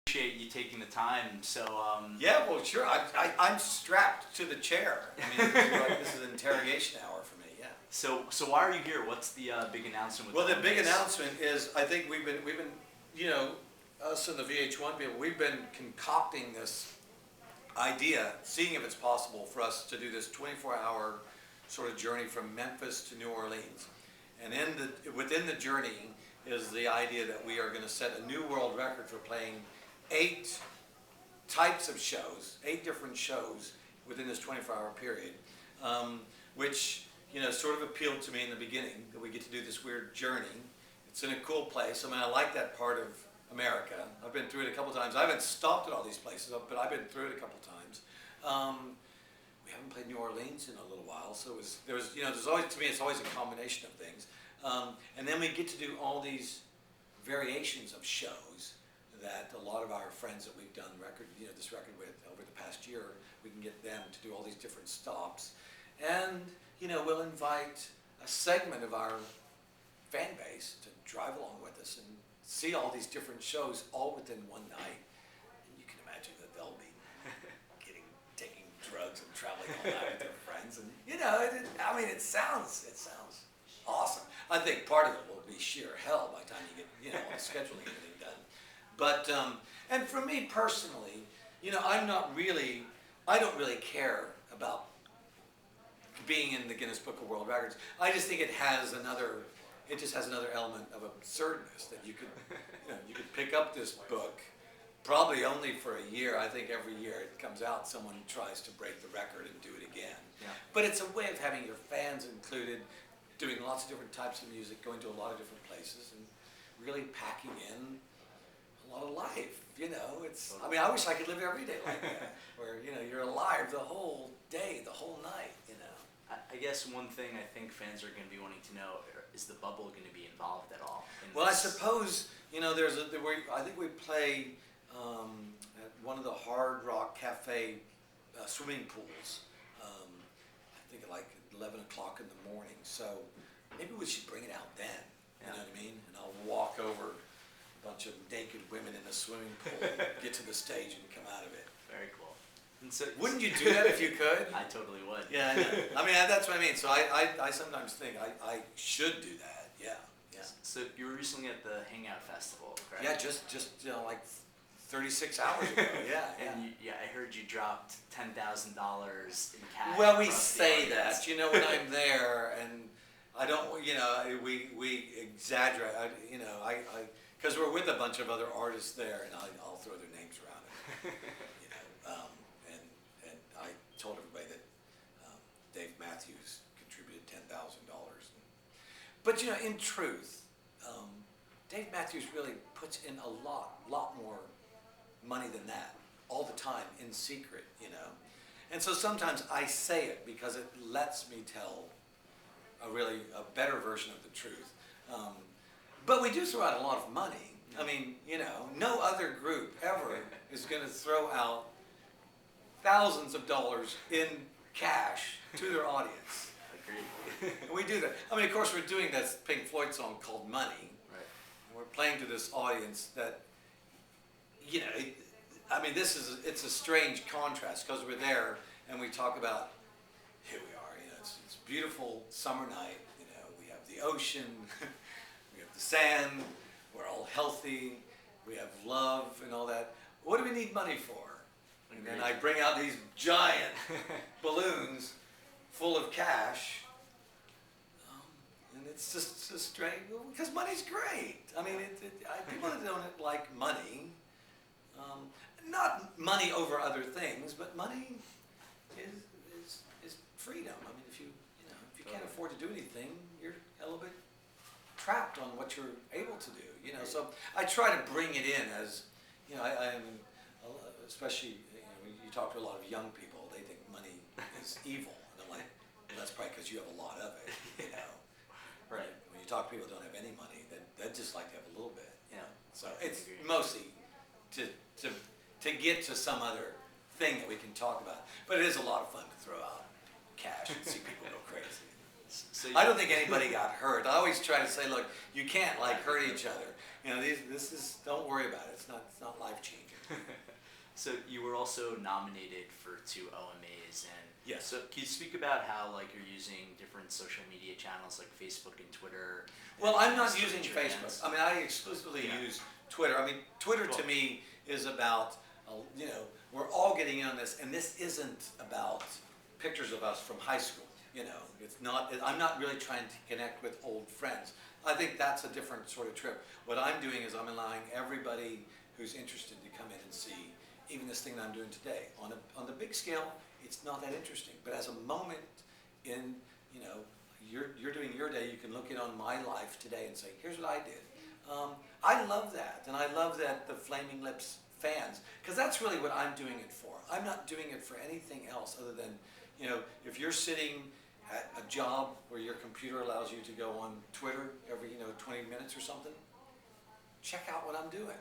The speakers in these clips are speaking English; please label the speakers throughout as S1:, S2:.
S1: appreciate you taking the time. So,
S2: Yeah, well, sure. I'm strapped to the chair. I mean, this is an interrogation hour for me. Yeah.
S1: so why are you here? What's the big announcement?
S2: Well,
S1: With
S2: the
S1: the
S2: big
S1: OMAs?
S2: announcement is I think we've been, you know, us and the VH1 people, we've been concocting this idea, seeing if it's possible for us to do this 24-hour sort of journey from Memphis to New Orleans. And within the journey is the idea that we are going to set a new world record for playing 8 types of shows, 8 different shows within this 24-hour period, which, you know, sort of appealed to me in the beginning, that we get to do this weird journey. It's in a cool place. I mean, I like that part of America. I've been through it a couple times. I haven't stopped at all these places, but I've been through it a couple times. We haven't played New Orleans in a little while, so there's always, to me, it's always a combination of things. And then we get to do all these variations of shows that a lot of our friends that we've done this record with over the past year, we can get them to do all these different stops. And, you know, we'll invite a segment of our fan base to drive along with us and see all these different shows all within one night. And you can imagine that they'll be taking drugs and traveling all night with their friends. And, you know, it sounds awesome. I think part of it will be sheer hell by the time you get, you know, all the scheduling and everything done. But, and for me personally, you know, I don't really care about being in the Guinness Book of World Records. I just think it just has another element of absurdness that you could pick up this book, probably only for a year. I think every year it comes out, someone tries to break the record and do it again.
S1: Yeah.
S2: But it's a way of having your fans included, doing lots of different types of music, going to a lot of different places, and really packing in a lot of life. You know, I mean, I wish I could live every day like that, where, you know, you're alive the whole day, the whole night, you know.
S1: I guess one thing I think fans are going to be wanting to know is the bubble going to be involved at all?
S2: Well, I suppose, you know, I think we play at one of the Hard Rock Cafe swimming pools. I think at like 11 o'clock in the morning. So maybe we should bring it out then. You know what I mean? And I'll walk over a bunch of naked women in a swimming pool, get to the stage, and come out of it.
S1: Very cool. And so,
S2: wouldn't you do that if you could?
S1: I totally would.
S2: Yeah, I know. I mean, that's what I mean. So I sometimes think I should do that. Yeah.
S1: So you were recently at the Hangout Festival, correct?
S2: Yeah, just you know, like 36 hours ago. Yeah.
S1: And I heard you dropped $10,000 in cash.
S2: Well, we say that, you know, when I'm there, and I don't, you know, we exaggerate, you know, because we're with a bunch of other artists there, and I'll throw their names around it, you know, and I told everybody that Dave Matthews contributed $10,000. But, you know, in truth, Dave Matthews really puts in a lot more money than that all the time in secret, you know. And so sometimes I say it because it lets me tell a better version of the truth. But we do throw out a lot of money. I mean, you know, no other group ever is going to throw out thousands of dollars in cash to their audience.
S1: Agreed.
S2: And we do that. I mean, of course, we're doing this Pink Floyd song called Money.
S1: Right.
S2: And we're playing to this audience that, you know, it's a strange contrast because we're there and we talk about, here we are, you know, it's a beautiful summer night, you know, we have the ocean, we have the sand, we're all healthy, we have love and all that. What do we need money for? And then I bring out these giant balloons full of cash, and it's just strange, because money's great. I mean, people that don't like money, not money over other things, but money is freedom. I mean, if you can't afford to do anything, you're a little bit trapped on what you're able to do. You know, so I try to bring it in as, you know, especially, you know, when you talk to a lot of young people, they think money is evil, and I'm like, well, that's probably because you have a lot of it. You know,
S1: Right.
S2: When you talk to people who don't have any money, they'd just like to have a little bit. You know, so it's
S1: agree.
S2: mostly to get to some other thing that we can talk about. But it is a lot of fun to throw out cash and see people go crazy.
S1: So
S2: I don't think anybody got hurt. I always try to say, look, you can't like hurt each other. You know, don't worry about it. It's not life changing.
S1: So you were also nominated for 2 OMAs, and
S2: Yes.
S1: so can you speak about how like you're using different social media channels like Facebook and Twitter?
S2: Well, I'm not
S1: to
S2: using
S1: reach your
S2: Facebook.
S1: fans?
S2: I mean, I exclusively
S1: Yeah.
S2: use Twitter. I mean, Twitter to
S1: Cool.
S2: me is about, you know, we're all getting in on this, and this isn't about pictures of us from high school. You know, it's not. I'm not really trying to connect with old friends. I think that's a different sort of trip. What I'm doing is I'm allowing everybody who's interested to come in and see even this thing that I'm doing today. On the big scale, it's not that interesting. But as a moment in, you know, you're doing your day, you can look in on my life today and say, here's what I did. I love that, and I love that the Flaming Lips fans, because that's really what I'm doing it for. I'm not doing it for anything else other than, you know, if you're sitting at a job where your computer allows you to go on Twitter every, 20 minutes or something, check out what I'm doing.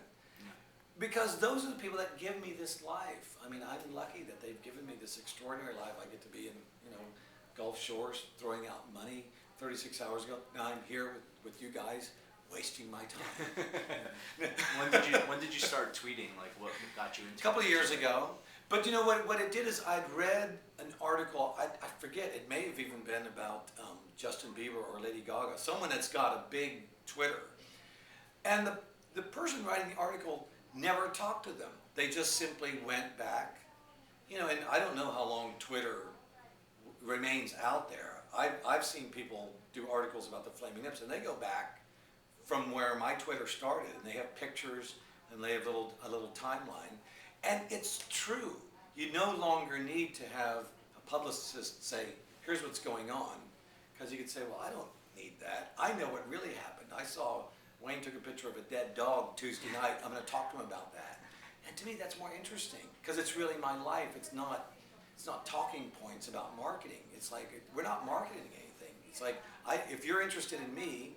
S2: Because those are the people that give me this life. I mean, I'm lucky that they've given me this extraordinary life. I get to be in, Gulf Shores, throwing out money 36 hours ago. Now I'm here with you guys, wasting my time.
S1: When did you start tweeting? Like, what got you into it?
S2: A couple of years ago. But you know what it did is I'd read an article, I forget, it may have even been about Justin Bieber or Lady Gaga, someone that's got a big Twitter. And the person writing the article never talked to them. They just simply went back. And I don't know how long Twitter remains out there. I've seen people do articles about the Flaming Lips, and they go back from where my Twitter started, and they have pictures, and they have a little timeline. And it's true. You no longer need to have a publicist say, here's what's going on. Because you could say, well, I don't need that. I know what really happened. I saw Wayne took a picture of a dead dog Tuesday night. I'm going to talk to him about that. And to me, that's more interesting. Because it's really my life. It's not talking points about marketing. It's like, we're not marketing anything. It's like, if you're interested in me,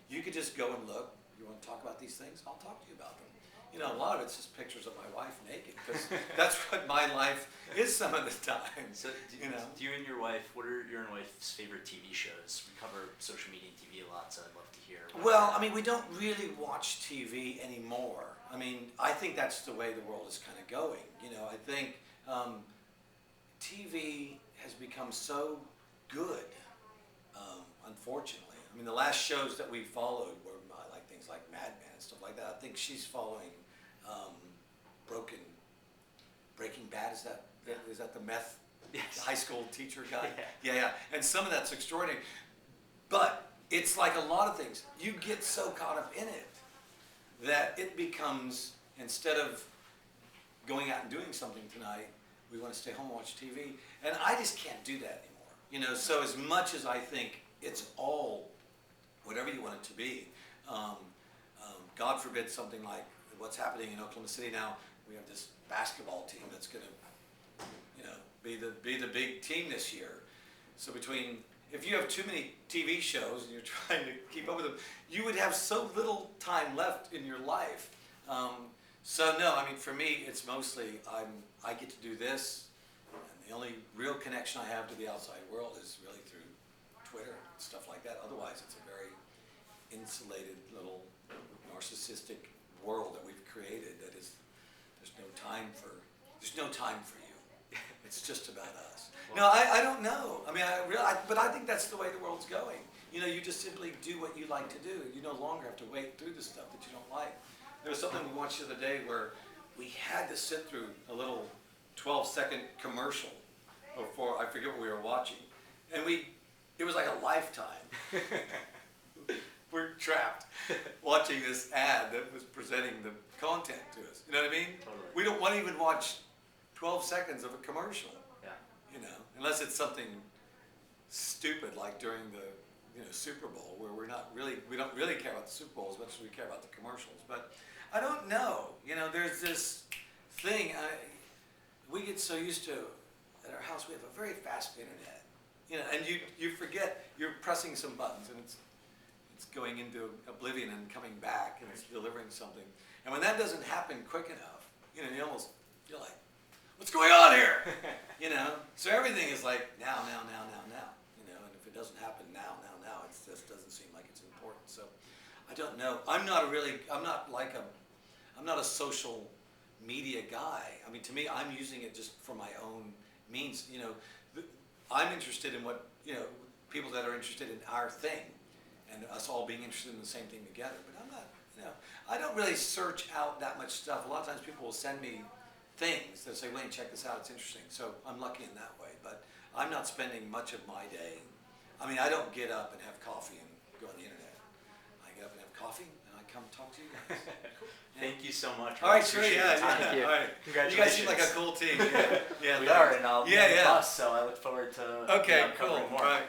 S2: you could just go and look. You want to talk about these things? I'll talk to you about them. A lot of it's just pictures of my wife naked, because that's what my life is some of the time.
S1: So, do you and your wife, what are your and wife's favorite TV shows? We cover social media and TV a lot, so I'd love to hear.
S2: Well, I mean, we don't really watch TV anymore. I mean, I think that's the way the world is kind of going. I think TV has become so good, unfortunately. I mean, the last shows that we followed were like things like Mad Men and stuff like that. I think she's following Breaking Bad. Is that the meth high school teacher guy? Yeah. And some of that's extraordinary. But it's like a lot of things. You get so caught up in it that it becomes, instead of going out and doing something tonight, we want to stay home and watch TV. And I just can't do that anymore. So as much as I think it's all whatever you want it to be, God forbid something like what's happening in Oklahoma City now. We have this basketball team that's going to, be the big team this year. So if you have too many TV shows and you're trying to keep up with them, you would have so little time left in your life. So no, I mean, for me, it's mostly I get to do this, and the only real connection I have to the outside world is really through Twitter and stuff like that. Otherwise, it's a very insulated little narcissistic world that we've created that is, there's no time for you. It's just about us. No, I don't know. I mean, but I think that's the way the world's going. You just simply do what you like to do. You no longer have to wait through the stuff that you don't like. There was something we watched the other day where we had to sit through a little 12-second commercial before, I forget what we were watching. And it was like a lifetime. We're trapped watching this ad that was presenting the content to us. You know what I mean?
S1: Totally.
S2: We don't want to even watch 12 seconds of a commercial.
S1: Yeah.
S2: Unless it's something stupid like during the Super Bowl, where we don't really care about the Super Bowl as much as we care about the commercials. But I don't know. There's this thing. We get so used to, at our house we have a very fast internet. And you forget you're pressing some buttons and it's going into oblivion and coming back and it's delivering something. And when that doesn't happen quick enough, you almost feel like, what's going on here? So everything is like now. And if it doesn't happen now, it just doesn't seem like it's important. So I don't know. I'm not a social media guy. I mean, to me, I'm using it just for my own means. You know, I'm interested in what, you know, people that are interested in our thing, and us all being interested in the same thing together. But I'm not, you know, I don't really search out that much stuff. A lot of times people will send me things that say, Wayne, check this out, it's interesting. So I'm lucky in that way. But I'm not spending much of my day. I mean, I don't get up and have coffee and go on the internet. I get up and have coffee and I come talk to you guys. Cool.
S1: Thank you so much.
S2: All right, sure,
S1: Appreciate
S2: yeah,
S1: the time.
S2: yeah.
S3: you.
S2: All right.
S1: Congratulations.
S2: You guys seem like a cool team. Yeah, yeah.
S1: We
S2: thanks.
S1: are, and I'll be
S2: Yeah,
S1: on the
S2: yeah.
S1: bus, so I look forward to
S2: Okay, cool.
S1: covering more.
S2: All right.